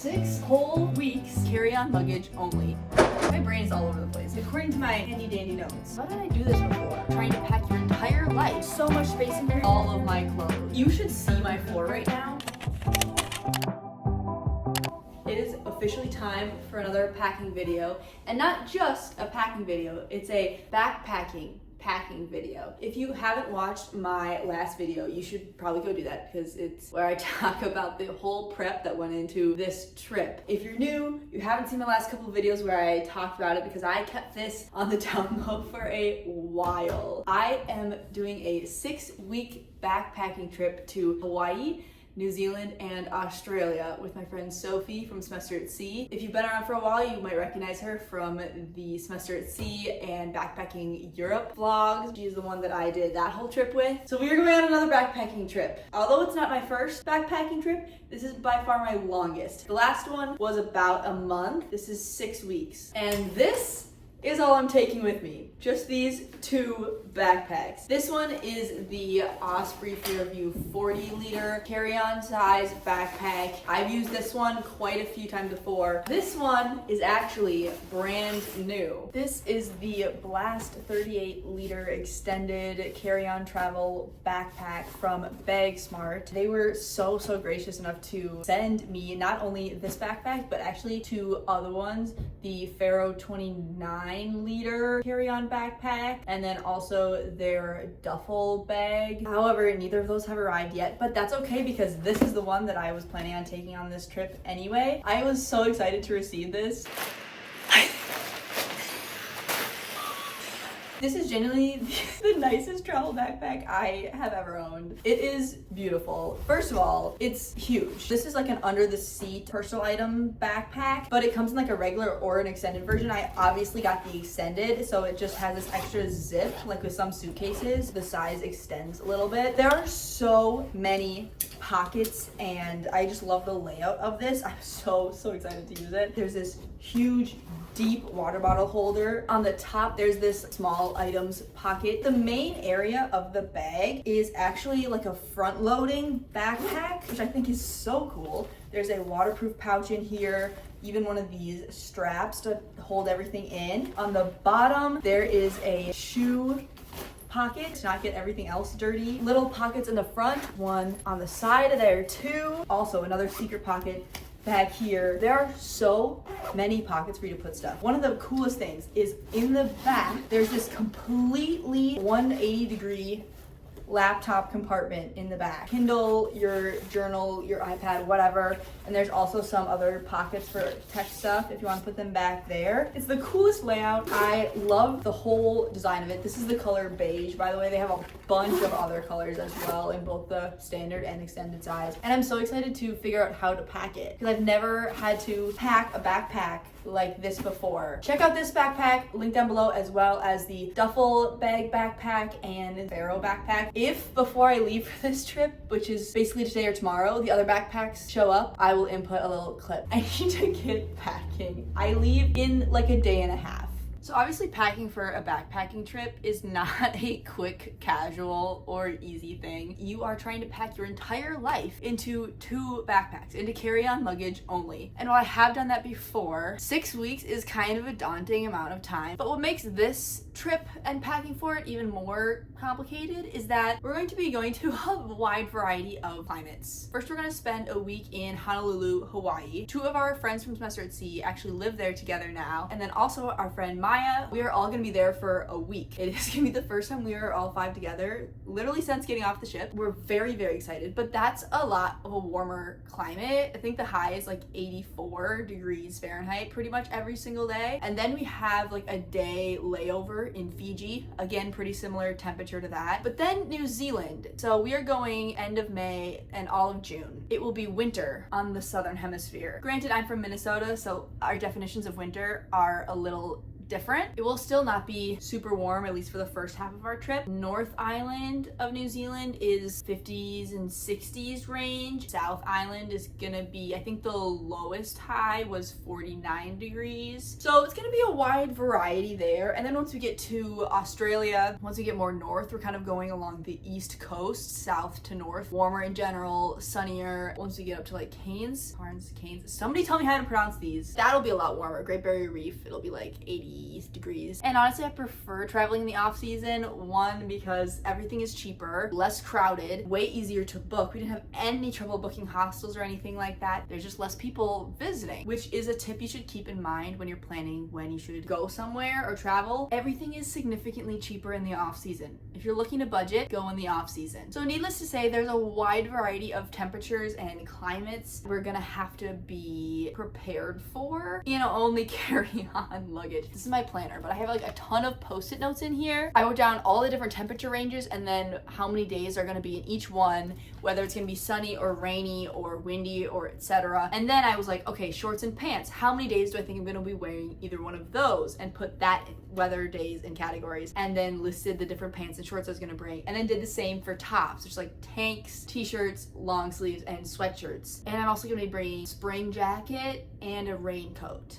6 whole weeks carry-on luggage only. My brain is all over the place. According to my handy dandy notes. How did I do this before? Trying to pack your entire life. So much space in there. All of my clothes. You should see my floor right now. It is officially time for another packing video. And not just a packing video, it's a packing video. If you haven't watched my last video, you should probably go do that because it's where I talk about the whole prep that went into this trip. If you're new, you haven't seen my last couple of videos where I talked about it because I kept this on the down low for a while. I am doing a 6-week backpacking trip to Hawaii, New Zealand, and Australia with my friend Sophie from Semester at Sea. If you've been around for a while, you might recognize her from the Semester at Sea and Backpacking Europe vlogs. She's the one that I did that whole trip with. So we are going on another backpacking trip. Although it's not my first backpacking trip, this is by far my longest. The last one was about a month. This is 6 weeks. And this is all I'm taking with me. Just these 2 backpacks. This one is the Osprey Fairview 40-liter carry-on size backpack. I've used this one quite a few times before. This one is actually brand new. This is the Blast 38-liter extended carry-on travel backpack from BagSmart. They were so gracious enough to send me not only this backpack, but actually 2 other ones, the Faro 29-liter carry-on backpack, and then also their duffel bag. However, neither of those have arrived yet, but that's okay because this is the one that I was planning on taking on this trip anyway. I was so excited to receive this. This is genuinely the nicest travel backpack I have ever owned. It is beautiful. First of all, it's huge. This is like an under the seat personal item backpack, but it comes in like a regular or an extended version. I obviously got the extended, so it just has this extra zip, like with some suitcases. The size extends a little bit. There are so many pockets and I just love the layout of this. I'm so excited to use it. There's this huge deep water bottle holder. On the top, there's this small items pocket. The main area of the bag is actually like a front loading backpack, which I think is so cool. There's a waterproof pouch in here, even one of these straps to hold everything in. On the bottom, there is a shoe pocket to not get everything else dirty. Little pockets in the front, one on the side there too. Also another secret pocket back here. There are so many pockets for you to put stuff. One of the coolest things is in the back, there's this completely 180-degree laptop compartment in the back. Kindle, your journal, your iPad, whatever. And there's also some other pockets for tech stuff if you want to put them back there. It's the coolest layout. I love the whole design of it. This is the color beige, by the way. They have a bunch of other colors as well in both the standard and extended size. And I'm so excited to figure out how to pack it because I've never had to pack a backpack like this before. Check out this backpack, link down below, as well as the duffel bag backpack and Faro backpack. If before I leave for this trip, which is basically today or tomorrow, the other backpacks show up, I will input a little clip. I need to get packing. I leave in like a day and a half. So obviously packing for a backpacking trip is not a quick, casual, or easy thing. You are trying to pack your entire life into 2 backpacks, into carry-on luggage only. And while I have done that before, 6 weeks is kind of a daunting amount of time. But what makes this trip and packing for it even more complicated is that we're going to be going to a wide variety of climates. First, we're going to spend a week in Honolulu, Hawaii. 2 of our friends from Semester at Sea actually live there together now. And then also our friend Maya. We are all going to be there for a week. It is going to be the first time we are all 5 together, literally since getting off the ship. We're very excited, but that's a lot of a warmer climate. I think the high is like 84 degrees Fahrenheit pretty much every single day. And then we have like a day layover in Fiji. Again, pretty similar temperature to that. But then New Zealand. So we are going end of May and all of June. It will be winter on the southern hemisphere. Granted, I'm from Minnesota, so our definitions of winter are a little different. It will still not be super warm, at least for the first half of our trip. North Island of New Zealand is 50s and 60s range. South Island is gonna be, I think the lowest high was 49 degrees. So it's gonna be a wide variety there. And then once we get to Australia, once we get more north, we're kind of going along the east coast, south to north. Warmer in general, sunnier. Once we get up to like Cairns, somebody tell me how to pronounce these. That'll be a lot warmer. Great Barrier Reef, it'll be like 80 degrees. And honestly, I prefer traveling in the off season. One, because everything is cheaper, less crowded, way easier to book. We didn't have any trouble booking hostels or anything like that. There's just less people visiting, which is a tip you should keep in mind when you're planning when you should go somewhere or travel. Everything is significantly cheaper in the off season. If you're looking to budget, go in the off season. So needless to say, there's a wide variety of temperatures and climates we're gonna have to be prepared for. Only carry on luggage. This is my planner, but I have like a ton of post-it notes in here. I wrote down all the different temperature ranges and then how many days are gonna be in each one, whether it's gonna be sunny or rainy or windy or etc. And then I was like, okay, shorts and pants. How many days do I think I'm gonna be wearing either one of those? And put that weather days in categories, and then listed the different pants and shorts I was gonna bring. And then did the same for tops. There's like tanks, t-shirts, long sleeves, and sweatshirts. And I'm also gonna be bringing spring jacket and a raincoat.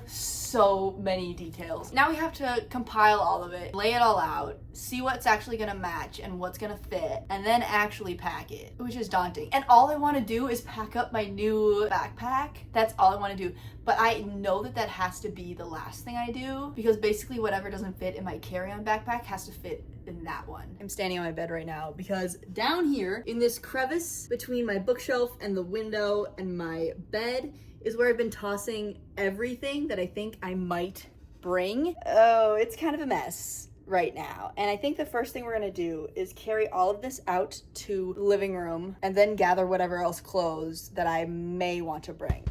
So many details. Now we have to compile all of it, lay it all out, see what's actually gonna match and what's gonna fit, and then actually pack it, which is daunting. And all I wanna do is pack up my new backpack. That's all I wanna do. But I know that has to be the last thing I do, because basically whatever doesn't fit in my carry-on backpack has to fit in that one. I'm standing on my bed right now because down here in this crevice between my bookshelf and the window and my bed is where I've been tossing everything that I think I might bring. Oh, it's kind of a mess right now. And I think the first thing we're gonna do is carry all of this out to the living room and then gather whatever else clothes that I may want to bring.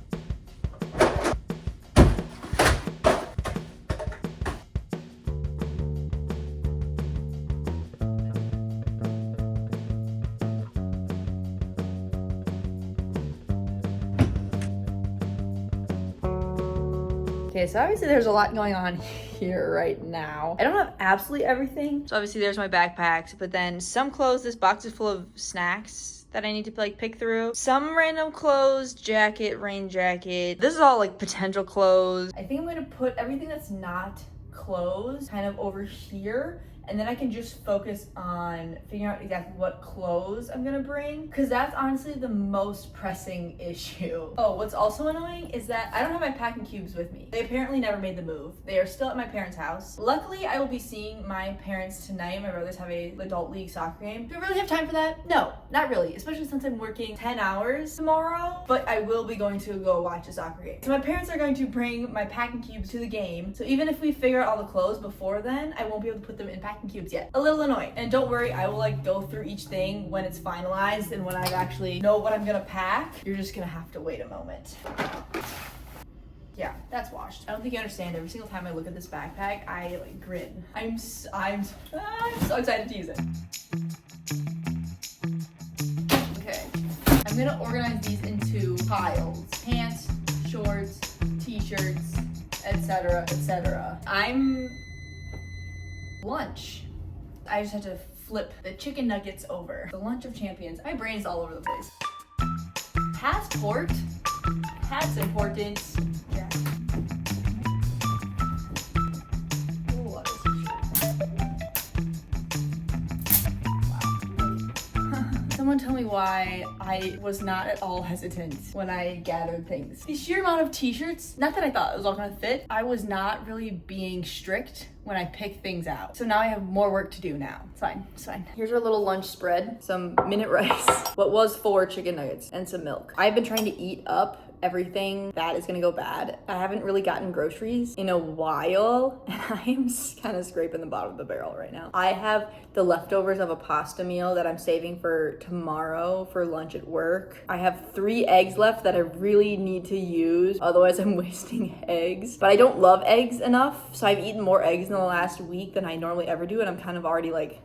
Okay, so obviously there's a lot going on here right now. I don't have absolutely everything. So obviously there's my backpacks, but then some clothes, this box is full of snacks that I need to like pick through. Some random clothes, jacket, rain jacket. This is all like potential clothes. I think I'm gonna put everything that's not clothes kind of over here, and then I can just focus on figuring out exactly what clothes I'm gonna bring, because that's honestly the most pressing issue. Oh, what's also annoying is that I don't have my packing cubes with me. They apparently never made the move. They are still at my parents' house. Luckily, I will be seeing my parents tonight. My brothers have a adult league soccer game. Do I really have time for that? No, not really, especially since I'm working 10 hours tomorrow, but I will be going to go watch a soccer game. So my parents are going to bring my packing cubes to the game. So even if we figure out all the clothes before then, I won't be able to put them in packing cubes yet. A little annoying. And don't worry, I will like go through each thing when it's finalized and when I actually know what I'm gonna pack. You're just gonna have to wait a moment. Yeah, that's washed. I don't think you understand. Every single time I look at this backpack, I like grin. I'm so excited to use it. Okay, I'm gonna organize these into piles. Pants, shorts, t-shirts, etc., etc. Lunch. I just had to flip the chicken nuggets over. The lunch of champions. My brain is all over the place. Passport. That's important. Yeah. Ooh, I wow. Someone tell me why I was not at all hesitant when I gathered things. The sheer amount of t-shirts, not that I thought it was all gonna fit, I was not really being strict when I pick things out. So now I have more work to do now. It's fine, it's fine. Here's our little lunch spread. Some minute rice, what was 4 chicken nuggets, and some milk. I've been trying to eat up everything that is gonna go bad. I haven't really gotten groceries in a while, and I'm kind of scraping the bottom of the barrel right now. I have the leftovers of a pasta meal that I'm saving for tomorrow for lunch at work. I have 3 eggs left that I really need to use, otherwise I'm wasting eggs. But I don't love eggs enough, so I've eaten more eggs in the last week than I normally ever do, and I'm kind of already like,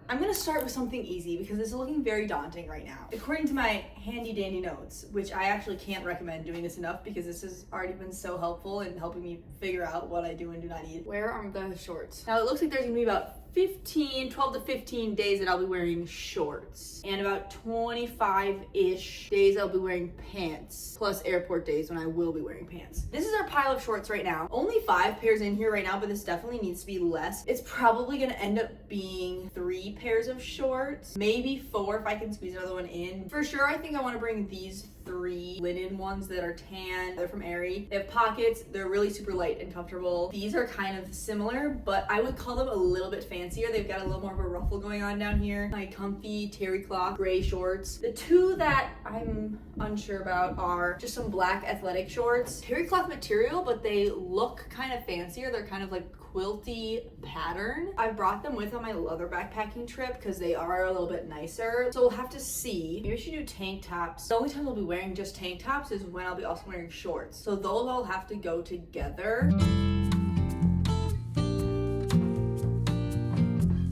I'm gonna start with something easy because this is looking very daunting right now. According to my handy dandy notes, which I actually can't recommend doing this enough because this has already been so helpful in helping me figure out what I do and do not need. Where are the shorts? Now it looks like there's gonna be about 12 to 15 days that I'll be wearing shorts, and about 25-ish days I'll be wearing pants, plus airport days when I will be wearing pants. This is our pile of shorts right now. Only 5 pairs in here right now, but this definitely needs to be less. It's probably gonna end up being 3 pairs of shorts, maybe 4 if I can squeeze another one in. For sure, I think I wanna bring these 3 linen ones that are tan. They're from Aerie. They have pockets. They're really super light and comfortable. These are kind of similar, but I would call them a little bit fancier. They've got a little more of a ruffle going on down here. My comfy terry cloth gray shorts. The 2 that I'm unsure about are just some black athletic shorts. Terry cloth material, but they look kind of fancier. They're kind of like quilty pattern. I brought them with on my leather backpacking trip because they are a little bit nicer. So we'll have to see. Maybe I should do tank tops. The only time I'll be wearing just tank tops is when I'll be also wearing shorts. So those all have to go together.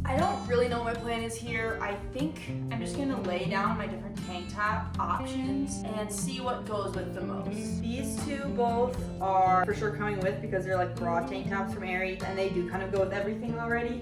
I don't really know what my plan is here. I think I'm just gonna lay down my different tank top options and see what goes with the most. These 2 both are for sure coming with because they're like bra tank tops from Aerie, and they do kind of go with everything already.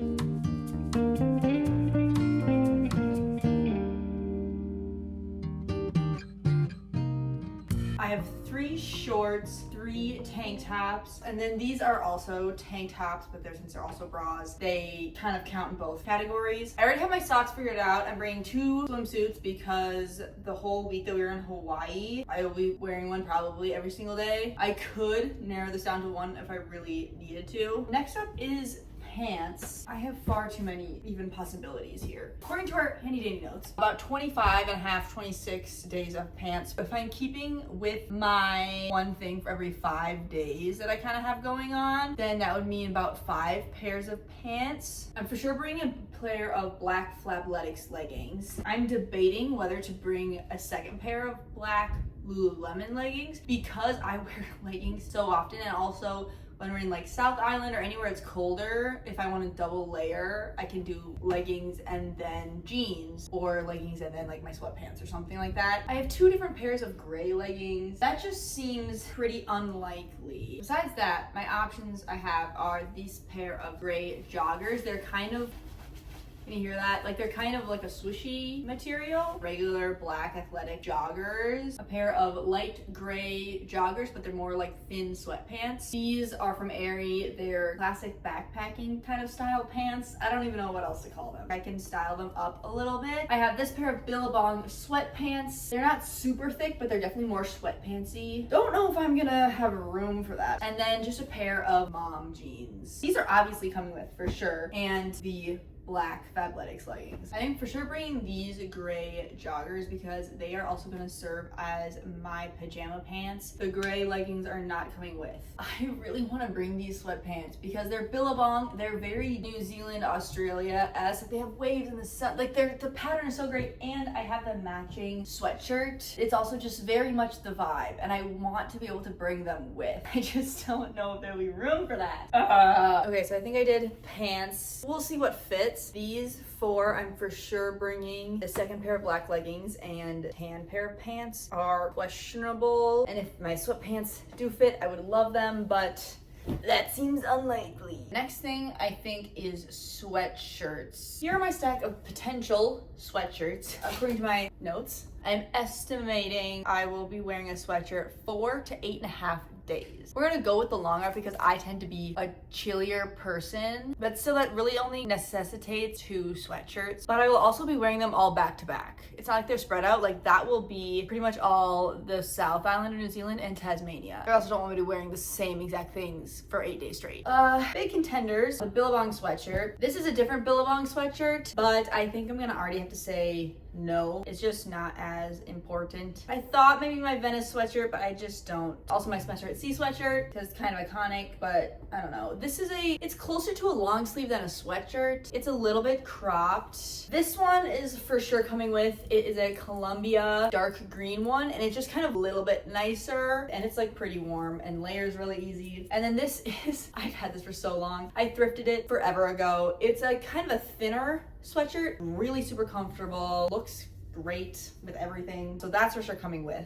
I have 3 shorts, 3 tank tops, and then these are also tank tops, but since they're also bras, they kind of count in both categories. I already have my socks figured out. I'm bringing 2 swimsuits because the whole week that we were in Hawaii, I will be wearing one probably every single day. I could narrow this down to 1 if I really needed to. Next up is pants. I have far too many even possibilities here. According to our handy dandy notes, about 25 and a half, 26 days of pants. If I'm keeping with my one thing for every 5 days that I kind of have going on, then that would mean about 5 pairs of pants. I'm for sure bringing a pair of black Fabletics leggings. I'm debating whether to bring a second pair of black Lululemon leggings because I wear leggings so often, and also when we're in like South Island or anywhere it's colder, if I want to double layer, I can do leggings and then jeans, or leggings and then like my sweatpants or something like that. I have 2 different pairs of gray leggings. That just seems pretty unlikely. Besides that, my options I have are these pair of gray joggers. They're kind of, can you hear that? Like they're kind of like a swooshy material. Regular black athletic joggers. A pair of light gray joggers, but they're more like thin sweatpants. These are from Aerie. They're classic backpacking kind of style pants. I don't even know what else to call them. I can style them up a little bit. I have this pair of Billabong sweatpants. They're not super thick, but they're definitely more sweatpantsy. Don't know if I'm gonna have room for that. And then just a pair of mom jeans. These are obviously coming with for sure. And the black Fabletics leggings. I think for sure bringing these gray joggers because they are also going to serve as my pajama pants. The gray leggings are not coming with. I really want to bring these sweatpants because they're Billabong. They're very New Zealand, Australia-esque. They have waves in the sun. Like the pattern is so great, and I have the matching sweatshirt. It's also just very much the vibe, and I want to be able to bring them with. I just don't know if there'll be room for that. Okay, so I think I did pants. We'll see what fits. These 4 I'm for sure bringing. The second pair of black leggings and tan pair of pants are questionable, and if my sweatpants do fit, I would love them, but that seems unlikely. Next thing I think is sweatshirts. Here are my stack of potential sweatshirts. According to my notes, I'm estimating I will be wearing a sweatshirt 4 to 8.5 days. We're gonna go with the longer because I tend to be a chillier person, but still that really only necessitates 2 sweatshirts. But I will also be wearing them all back to back. It's not like they're spread out. Like that will be pretty much all the South Island of New Zealand and Tasmania. I also don't want me to be wearing the same exact things for 8 days straight. Big contenders, the Billabong sweatshirt. This is a different Billabong sweatshirt, but I think I'm gonna already have to say no. It's just not as important. I thought maybe my Venice sweatshirt, but I just don't. Also my Spencer at Sea sweatshirt because it's kind of iconic, but I don't know. This is it's closer to a long sleeve than a sweatshirt. It's a little bit cropped. This one is for sure coming with. It is a Columbia dark green one, and it's just kind of a little bit nicer, and it's like pretty warm and layers really easy. And then this is, I've had this for so long. I thrifted it forever ago. It's a kind of a thinner sweatshirt. Really super comfortable, looks great with everything. So that's for sure coming with.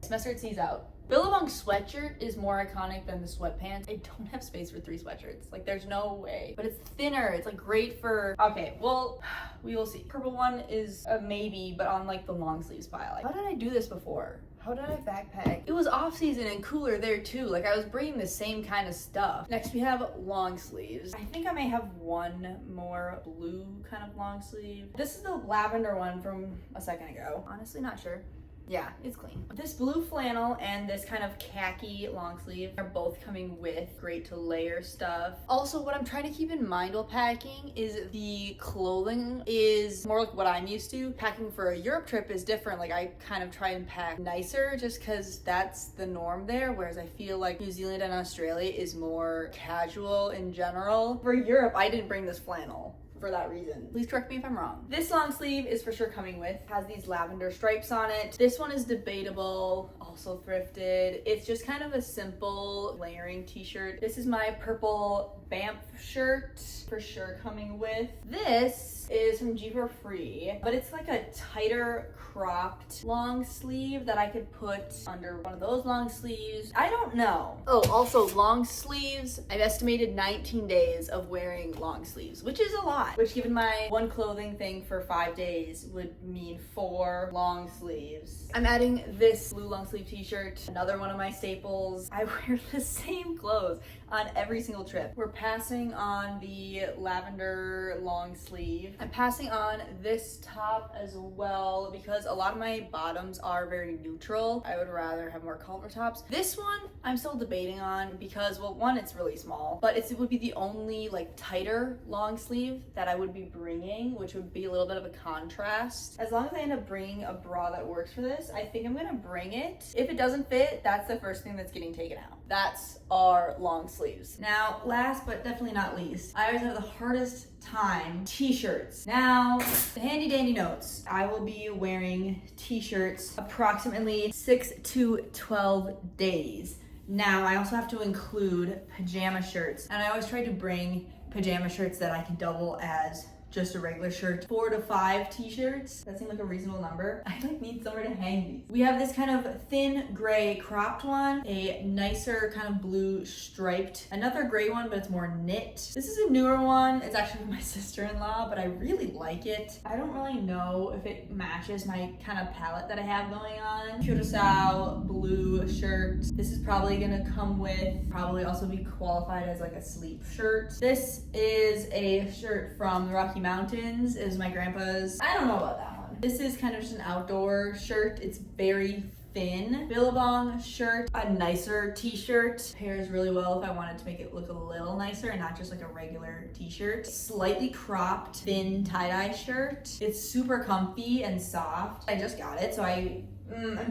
Let's mess these out. Billabong sweatshirt is more iconic than the sweatpants. I don't have space for 3 sweatshirts. Like, there's no way. But it's thinner. It's like great for, okay, well, we will see. Purple one is a maybe, but on like the long sleeves pile. How did I do this before? How did I backpack? It was off season and cooler there too. Like, I was bringing the same kind of stuff. Next we have long sleeves. I think I may have one more blue kind of long sleeve. This is the lavender one from a second ago. Honestly, not sure. Yeah, it's clean. This blue flannel and this kind of khaki long sleeve are both coming with great to layer stuff. Also, what I'm trying to keep in mind while packing is the clothing is more like what I'm used to. Packing for a Europe trip is different. Like, I kind of try and pack nicer just because that's the norm there, whereas I feel like New Zealand and Australia is more casual in general. For Europe, I didn't bring this flannel for that reason. Please correct me if I'm wrong. This long sleeve is for sure coming with, has these lavender stripes on it. This one is debatable, also thrifted. It's just kind of a simple layering t-shirt. This is my purple Banff shirt, for sure coming with. This is from G for Free, but it's like a tighter cropped long sleeve that I could put under one of those long sleeves. I don't know. Oh, also long sleeves. I've estimated 19 days of wearing long sleeves, which is a lot, which given my one clothing thing for 5 days would mean 4 long sleeves. I'm adding this blue long sleeve t-shirt, another one of my staples. I wear the same clothes on every single trip. We're passing on the lavender long sleeve. I'm passing on this top as well because a lot of my bottoms are very neutral. I would rather have more colorful tops. This one I'm still debating on because, well, one, it's really small, but it would be the only like tighter long sleeve that I would be bringing, which would be a little bit of a contrast. As long as I end up bringing a bra that works for this, I think I'm gonna bring it. If it doesn't fit, that's the first thing that's getting taken out. That's our long sleeves. Now, last but definitely not least, I always have the hardest time, t-shirts. Now, the handy dandy notes. I will be wearing t-shirts approximately 6 to 12 days. Now, I also have to include pajama shirts, and I always try to bring pajama shirts that I can double as just a regular shirt. 4 to 5 t-shirts. That seems like a reasonable number. I like need somewhere to hang these. We have this kind of thin gray cropped one, a nicer kind of blue striped, another gray one, but it's more knit. This is a newer one. It's actually from my sister-in-law, but I really like it. I don't really know if it matches my kind of palette that I have going on. Curacao blue shirt. This is probably gonna come with, probably also be qualified as like a sleep shirt. This is a shirt from the Rocky Mountains. Is my grandpa's. I don't know about that one. This is kind of just an outdoor shirt. It's very thin. Billabong shirt, a nicer t-shirt. Pairs really well if I wanted to make it look a little nicer and not just like a regular t-shirt. Slightly cropped, thin tie-dye shirt. It's super comfy and soft. I just got it, so I'm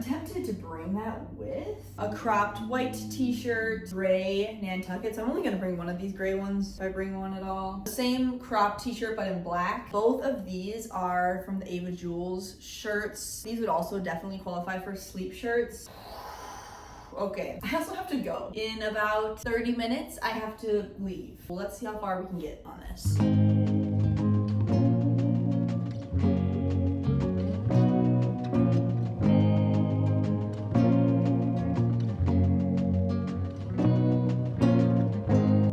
tempted to bring that with a cropped white t-shirt, gray Nantucket. So I'm only gonna bring one of these gray ones if I bring one at all. Same cropped t-shirt but in black. Both of these are from the Ava Jules shirts. These would also definitely qualify for sleep shirts. Okay, I also have to go. In about 30 minutes, I have to leave. Well, let's see how far we can get on this.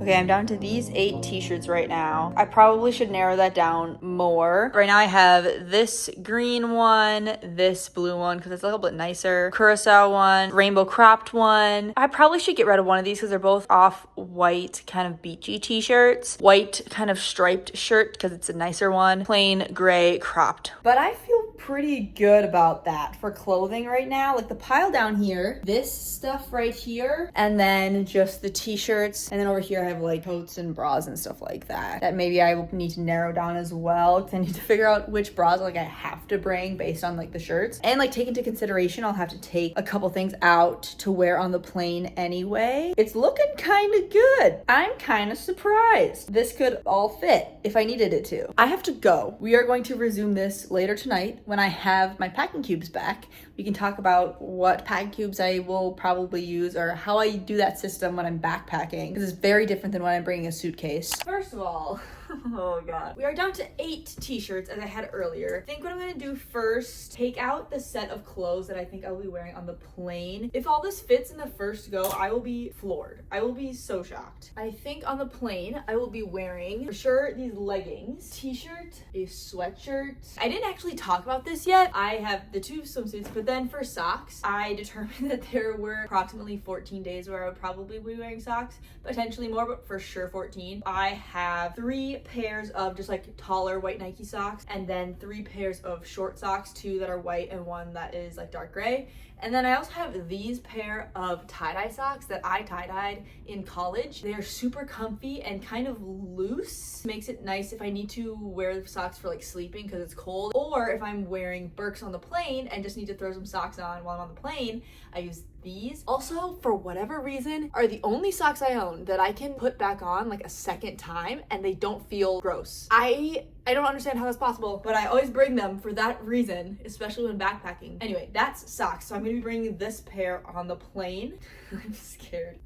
Okay, I'm down to these 8 t-shirts right now. I probably should narrow that down more. Right now I have this green one, this blue one because it's a little bit nicer, curacao one, rainbow cropped one. I probably should get rid of one of these because they're both off-white kind of beachy t-shirts. White kind of striped shirt because it's a nicer one. Plain gray cropped. But I feel pretty good about that for clothing right now. Like the pile down here, this stuff right here, and then just the t-shirts. And then over here I have like coats and bras and stuff like that maybe I will need to narrow down as well because I need to figure out which bras like I have to bring based on like the shirts, and like take into consideration I'll have to take a couple things out to wear on the plane anyway. It's looking kind of good. I'm kind of surprised. This could all fit if I needed it to. I have to go. We are going to resume this later tonight when I have my packing cubes back. We can talk about what packing cubes I will probably use or how I do that system when I'm backpacking, because it's very different than when I'm bringing a suitcase. First of all, Oh god. We are down to 8 t-shirts as I had earlier. I think what I'm gonna do first, take out the set of clothes that I think I will be wearing on the plane. If all this fits in the first go, I will be floored. I will be so shocked. I think on the plane, I will be wearing, for sure, these leggings, t-shirt, a sweatshirt. I didn't actually talk about this yet. I have the 2 swimsuits, but then for socks, I determined that there were approximately 14 days where I would probably be wearing socks, potentially more, but for sure 14. I have 3 pairs of just like taller white Nike socks, and then 3 pairs of short socks, 2 that are white and 1 that is like dark gray. And then I also have these pair of tie-dye socks that I tie-dyed in college. They are super comfy and kind of loose. Makes it nice if I need to wear the socks for like sleeping because it's cold, or if I'm wearing Birks on the plane and just need to throw some socks on while I'm on the plane, I use these. Also, for whatever reason, are the only socks I own that I can put back on like a second time and they don't feel gross. I don't understand how that's possible, but I always bring them for that reason, especially when backpacking. Anyway, that's socks. So I'm gonna be bringing this pair on the plane. I'm scared.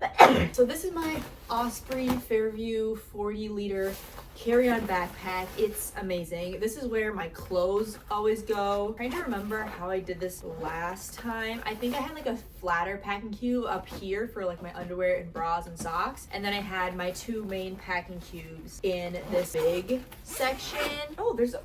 So this is my Osprey Fairview 40-liter carry-on backpack. It's amazing. This is where my clothes always go. I'm trying to remember how I did this last time. I think I had like a flatter packing cube up here for like my underwear and bras and socks. And then I had my 2 main packing cubes in this big section.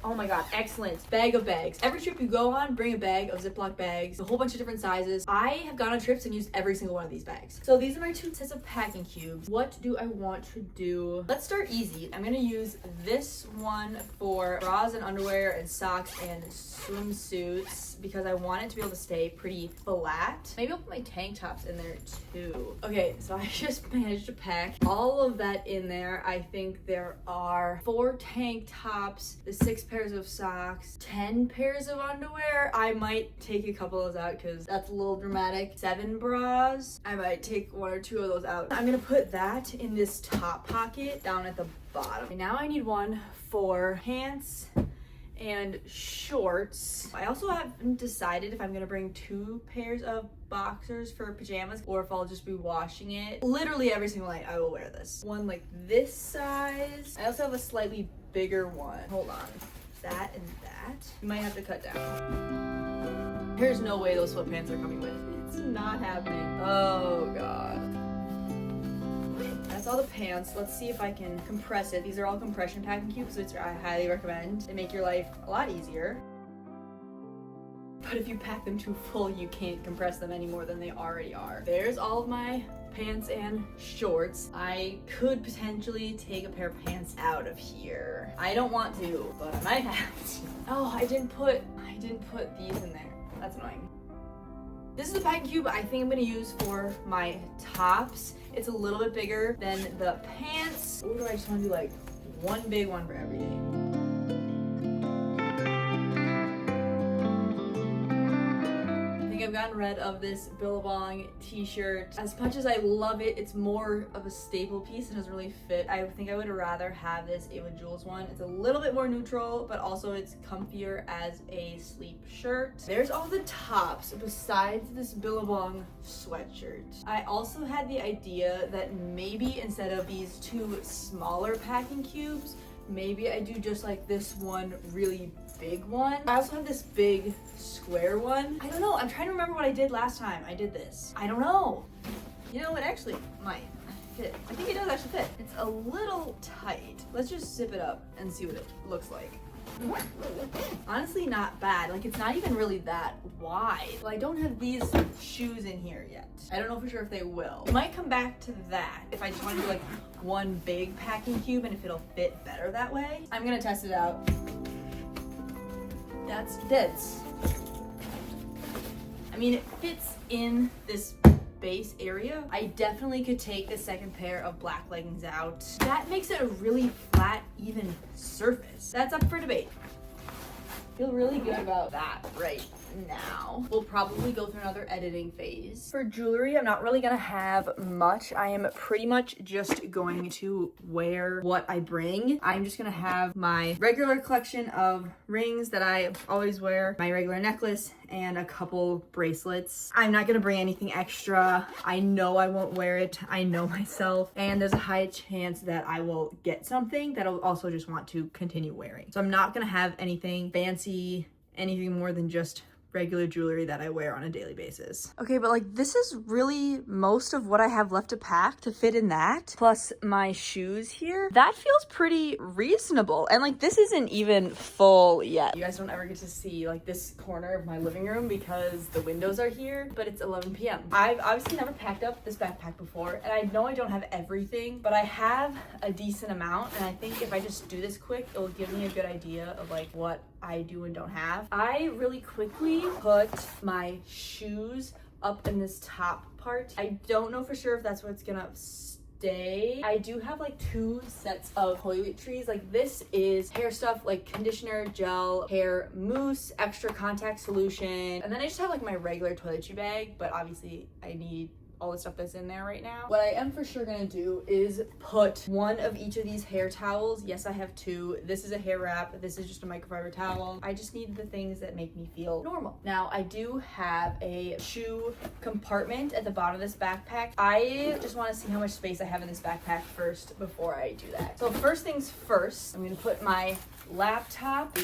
Oh my god, excellent. Bag of bags. Every trip you go on, bring a bag of Ziploc bags, a whole bunch of different sizes. I have gone on trips and used every single one of these bags. So these are my 2 sets of packing cubes. What do I want to do? Let's start easy. I'm gonna use this one for bras and underwear and socks and swimsuits because I want it to be able to stay pretty flat. Maybe I'll put my tank tops in there too. Okay, so I just managed to pack all of that in there. I think there are 4 tank tops, the 6 pairs of socks, 10 pairs of underwear. I might take a couple of those out because that's a little dramatic. 7 bras. I might take 1 or 2 of those out. I'm gonna put that in this top pocket down at the bottom. And now I need one for pants and shorts. I also haven't decided if I'm gonna bring 2 pairs of boxers for pajamas or if I'll just be washing it. Literally every single night I will wear this. One like this size. I also have a slightly bigger one. Hold on. That and that. You might have to cut down. There's no way those sweatpants are coming with. It's not happening. Oh god. That's all the pants. Let's see if I can compress it. These are all compression packing cubes, which I highly recommend. They make your life a lot easier. But if you pack them too full, you can't compress them any more than they already are. There's all of my pants and shorts. I could potentially take a pair of pants out of here. I don't want to, but I might have to. Oh, I didn't put these in there. That's annoying. This is the packing cube I think I'm gonna use for my tops. It's a little bit bigger than the pants. Or do I just wanna do like one big one for every day? I've gotten rid of this Billabong t-shirt. As much as I love it, it's more of a staple piece and doesn't really fit. I think I would rather have this Ava Jules one. It's a little bit more neutral, but also it's comfier as a sleep shirt. There's all the tops besides this Billabong sweatshirt. I also had the idea that maybe instead of these 2 smaller packing cubes, maybe I do just like this one really big one. I also have this big square one. I don't know. I'm trying to remember what I did last time I did this. I don't know. You know, it actually might fit. I think it does actually fit. It's a little tight. Let's just zip it up and see what it looks like. Honestly, not bad. Like, it's not even really that wide. Well, I don't have these shoes in here yet. I don't know for sure if they will. I might come back to that if I just want to do like one big packing cube and if it'll fit better that way. I'm gonna test it out. That's dense. I mean, it fits in this base area. I definitely could take the second pair of black leggings out. That makes it a really flat, even surface. That's up for debate. I feel really good about that right now. We'll probably go through another editing phase. For jewelry, I'm not really gonna have much. I am pretty much just going to wear what I bring. I'm just gonna have my regular collection of rings that I always wear, my regular necklace, and a couple bracelets. I'm not gonna bring anything extra. I know I won't wear it. I know myself. And there's a high chance that I will get something that I'll also just want to continue wearing. So I'm not gonna have anything fancy, anything more than just regular jewelry that I wear on a daily basis. Okay, but like this is really most of what I have left to pack to fit in that, plus my shoes here. That feels pretty reasonable. And like this isn't even full yet. You guys don't ever get to see like this corner of my living room because the windows are here, but it's 11 p.m. I've obviously never packed up this backpack before, and I know I don't have everything, but I have a decent amount, and I think if I just do this quick, it will give me a good idea of like what I do and don't have. I really quickly put my shoes up in this top part. I don't know for sure if that's what's gonna stay. I do have like 2 sets of toiletries. Like this is hair stuff like conditioner, gel, hair mousse, extra contact solution. And then I just have like my regular toiletry bag, but obviously I need all the stuff that's in there right now. What I am for sure gonna do is put one of each of these hair towels. Yes, I have 2. This is a hair wrap. This is just a microfiber towel. I just need the things that make me feel normal. Now, I do have a shoe compartment at the bottom of this backpack. I just wanna see how much space I have in this backpack first before I do that. So first things first, I'm gonna put my laptop.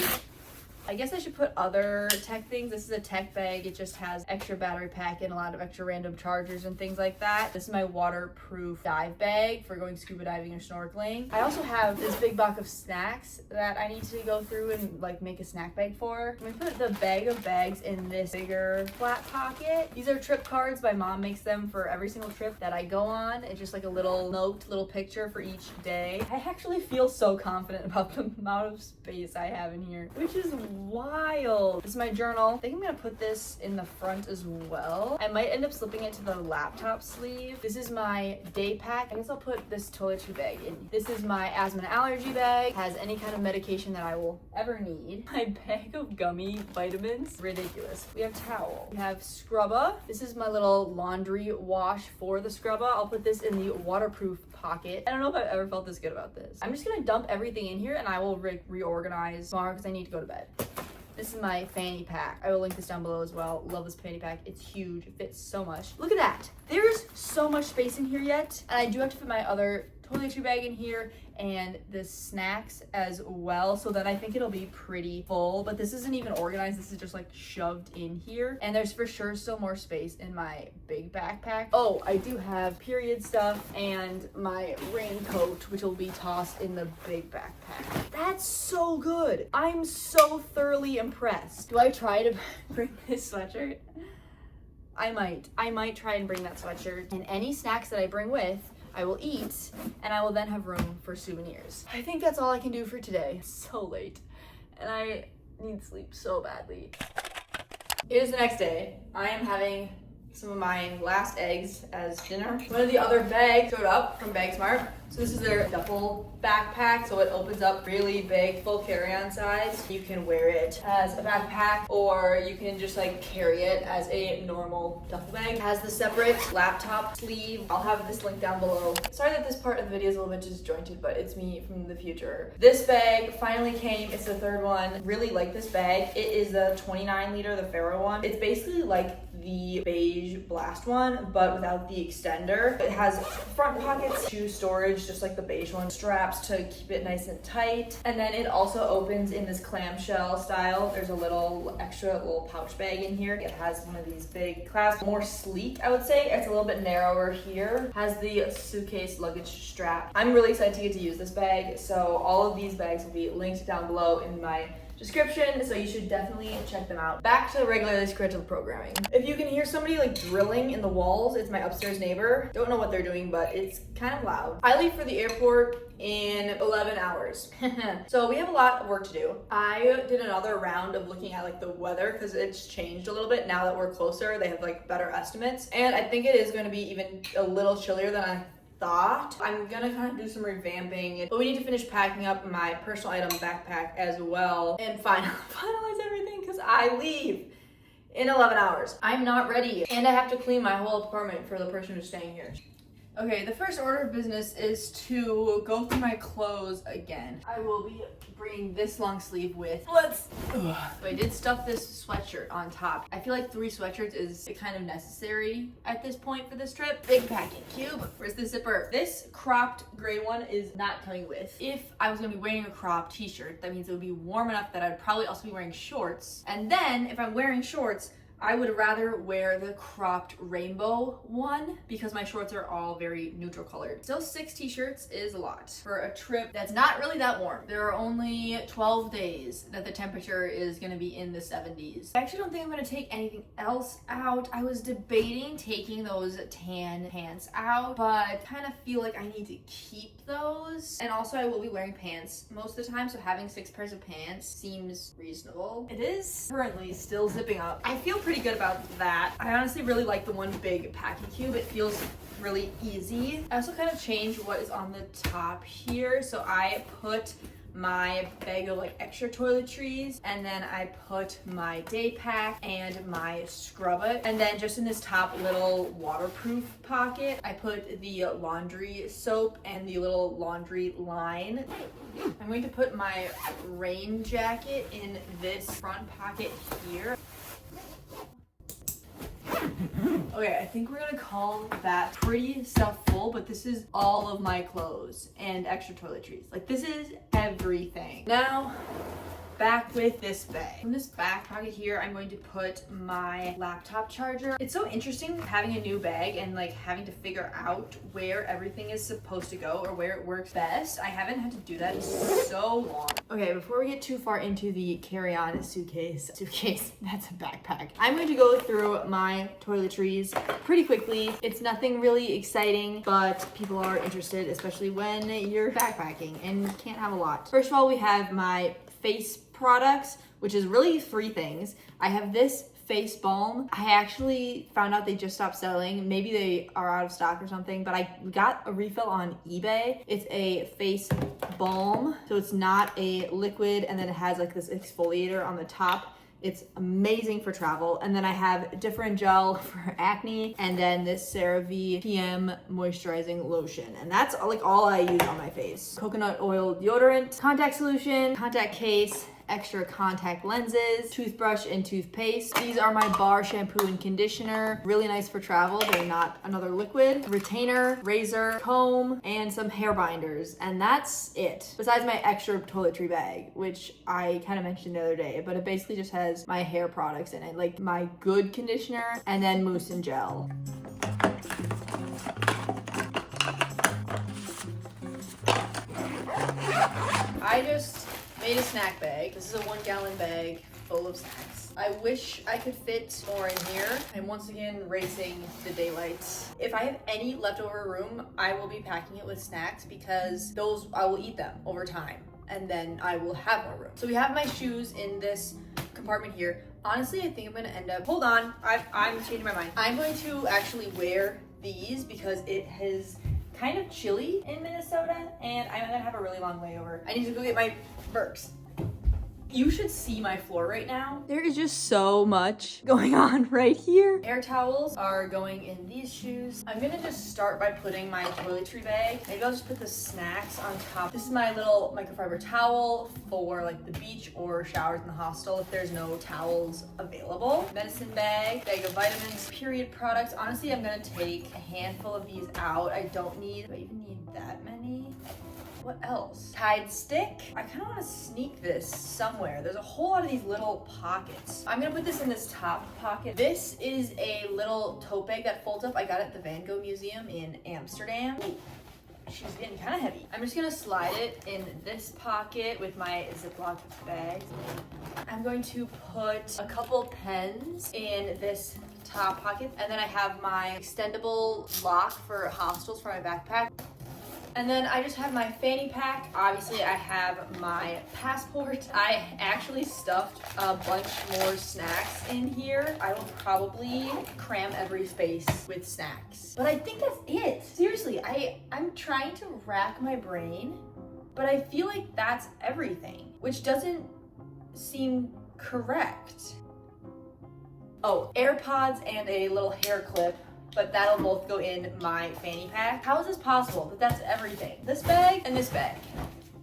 I guess I should put other tech things. This is a tech bag. It just has extra battery pack and a lot of extra random chargers and things like that. This is my waterproof dive bag for going scuba diving or snorkeling. I also have this big box of snacks that I need to go through and like make a snack bag for. I'm gonna put the bag of bags in this bigger flat pocket. These are trip cards. My mom makes them for every single trip that I go on. It's just like a little note, little picture for each day. I actually feel so confident about the amount of space I have in here, which is wild. This is my journal. I think I'm gonna put this in the front as well. I might end up slipping it to the laptop sleeve. This is my day pack. I guess I'll put this toiletry bag in. This is my asthma and allergy bag. Has any kind of medication that I will ever need. My bag of gummy vitamins. Ridiculous. We have towel. We have scrubba. This is my little laundry wash for the scrubba. I'll put this in the waterproof pocket. I don't know if I've ever felt this good about this. I'm just gonna dump everything in here and I will reorganize tomorrow because I need to go to bed. This is my fanny pack. I will link this down below as well. Love this fanny pack. It's huge. It fits so much. Look at that. There's so much space in here yet. And I do have to put my other toiletry bag in here and the snacks as well, so that I think it'll be pretty full. But this isn't even organized. This is just like shoved in here. And there's for sure still more space in my big backpack. Oh, I do have period stuff and my raincoat, which will be tossed in the big backpack. That's so good. I'm so thoroughly impressed. Do I try to bring this sweatshirt? I might try and bring that sweatshirt. And any snacks that I bring with, I will eat, and I will then have room for souvenirs. I think that's all I can do for today. It's so late, and I need sleep so badly. It is the next day. I am having some of my last eggs as dinner. One of the other bags showed up from BagSmart. So this is their duffel backpack. So it opens up really big, full carry-on size. You can wear it as a backpack, or you can just like carry it as a normal duffel bag. It has the separate laptop sleeve. I'll have this link down below. Sorry that this part of the video is a little bit disjointed, but it's me from the future. This bag finally came. It's the 3rd one. Really like this bag. It is the 29 liter, the Pharaoh one. It's basically like the beige blast one, but without the extender. It has front pockets, shoe storage, just like the beige one, straps to keep it nice and tight. And then it also opens in this clamshell style. There's a little extra little pouch bag in here. It has one of these big clasps, more sleek, I would say. It's a little bit narrower here. Has the suitcase luggage strap. I'm really excited to get to use this bag. So all of these bags will be linked down below in my description, so you should definitely check them out. Back to regularly scheduled programming. If you can hear somebody like drilling in the walls, it's my upstairs neighbor. Don't know what they're doing, but it's kind of loud. I leave for the airport in 11 hours. So we have a lot of work to do. I did another round of looking at like the weather because it's changed a little bit now that we're closer. They have like better estimates, and I think it is going to be even a little chillier than I thought. I'm gonna kind of do some revamping, but we need to finish packing up my personal item backpack as well and finalize everything because I leave in 11 hours. I'm not ready. And I have to clean my whole apartment for the person who's staying here. Okay, the first order of business is to go through my clothes again. I will be bringing this long sleeve with. So I did stuff this sweatshirt on top. I feel like 3 sweatshirts is kind of necessary at this point for this trip. Big packing cube. Where's the zipper? This cropped gray one is not coming with. If I was gonna be wearing a cropped t-shirt, that means it would be warm enough that I'd probably also be wearing shorts. And then if I'm wearing shorts, I would rather wear the cropped rainbow one because my shorts are all very neutral colored. Still 6 t-shirts is a lot for a trip that's not really that warm. There are only 12 days that the temperature is gonna be in the 70s. I actually don't think I'm gonna take anything else out. I was debating taking those tan pants out, but kind of feel like I need to keep those. And also I will be wearing pants most of the time, so having 6 pairs of pants seems reasonable. It is currently still zipping up. I feel pretty good about that. I honestly really like the one big packing cube. It feels really easy. I also kind of changed what is on the top here. So I put my bag of like extra toiletries, and then I put my day pack and my scrub it, and then just in this top little waterproof pocket I put the laundry soap and the little laundry line. I'm going to put my rain jacket in this front pocket here. Okay, I think we're gonna call that pretty stuff full, but this is all of my clothes and extra toiletries. Like, this is everything. Now, back with this bag. In this back pocket here, I'm going to put my laptop charger. It's so interesting having a new bag and like having to figure out where everything is supposed to go or where it works best. I haven't had to do that in so long. Okay, before we get too far into the carry-on suitcase, that's a backpack. I'm going to go through my toiletries pretty quickly. It's nothing really exciting, but people are interested, especially when you're backpacking and can't have a lot. First of all, we have my face products, which is really 3 things. I have this face balm. I actually found out they just stopped selling. Maybe they are out of stock or something, but I got a refill on eBay. It's a face balm, so it's not a liquid, and then it has like this exfoliator on the top. It's amazing for travel. And then I have different gel for acne, and then this CeraVe PM moisturizing lotion. And that's like all I use on my face. Coconut oil deodorant, contact solution, contact case, extra contact lenses, toothbrush and toothpaste. These are my bar shampoo and conditioner. Really nice for travel. They're not another liquid. Retainer, razor, comb, and some hair binders. And that's it. Besides my extra toiletry bag, which I kind of mentioned the other day, but it basically just has my hair products in it, like my good conditioner and then mousse and gel. I just made a snack bag. This is a 1-gallon bag full of snacks. I wish I could fit more in here. I'm once again racing the daylights. If I have any leftover room, I will be packing it with snacks because those, I will eat them over time and then I will have more room. So we have my shoes in this compartment here. Honestly, I think I'm gonna end up, hold on, I'm changing my mind. I'm going to actually wear these because it has kind of chilly in Minnesota and I'm gonna have a really long layover. I need to go get my Birks. You should see my floor right now. There is just so much going on right here. Air towels are going in these shoes. I'm gonna just start by putting my toiletry bag. Maybe I'll just put the snacks on top. This is my little microfiber towel for like the beach or showers in the hostel if there's no towels available. Medicine bag, bag of vitamins, period products. Honestly, I'm gonna take a handful of these out. I don't need, do I even need that many? What else? Tide stick. I kind of want to sneak this somewhere. There's a whole lot of these little pockets. I'm gonna put this in this top pocket. This is a little tote bag that folds up. I got it at the Van Gogh Museum in Amsterdam. Ooh, she's getting kind of heavy. I'm just gonna slide it in this pocket with my Ziploc bag. I'm going to put a couple pens in this top pocket, and then I have my extendable lock for hostels for my backpack. And then I just have my fanny pack. Obviously, I have my passport. I actually stuffed a bunch more snacks in here. I will probably cram every space with snacks. But I think that's it. Seriously, I'm trying to rack my brain, but I feel like that's everything, which doesn't seem correct. Oh, AirPods and a little hair clip, but that'll both go in my fanny pack. How is this possible that that's everything? This bag and this bag.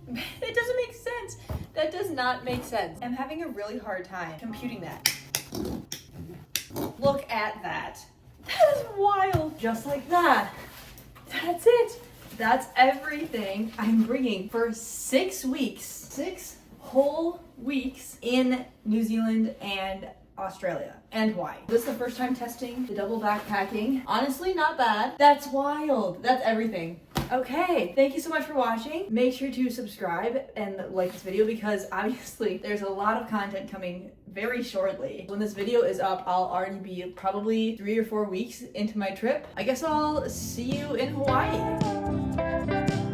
It doesn't make sense. That does not make sense. I'm having a really hard time computing that. Look at that. That is wild. Just like that. That's it. That's everything I'm bringing for 6 weeks. 6 whole weeks in New Zealand and Australia and Hawaii. This is the first time testing the double backpacking. Honestly, not bad. That's wild. That's everything. Okay, thank you so much for watching. Make sure to subscribe and like this video because obviously there's a lot of content coming very shortly. When this video is up, I'll already be probably 3 or 4 weeks into my trip. I guess I'll see you in Hawaii.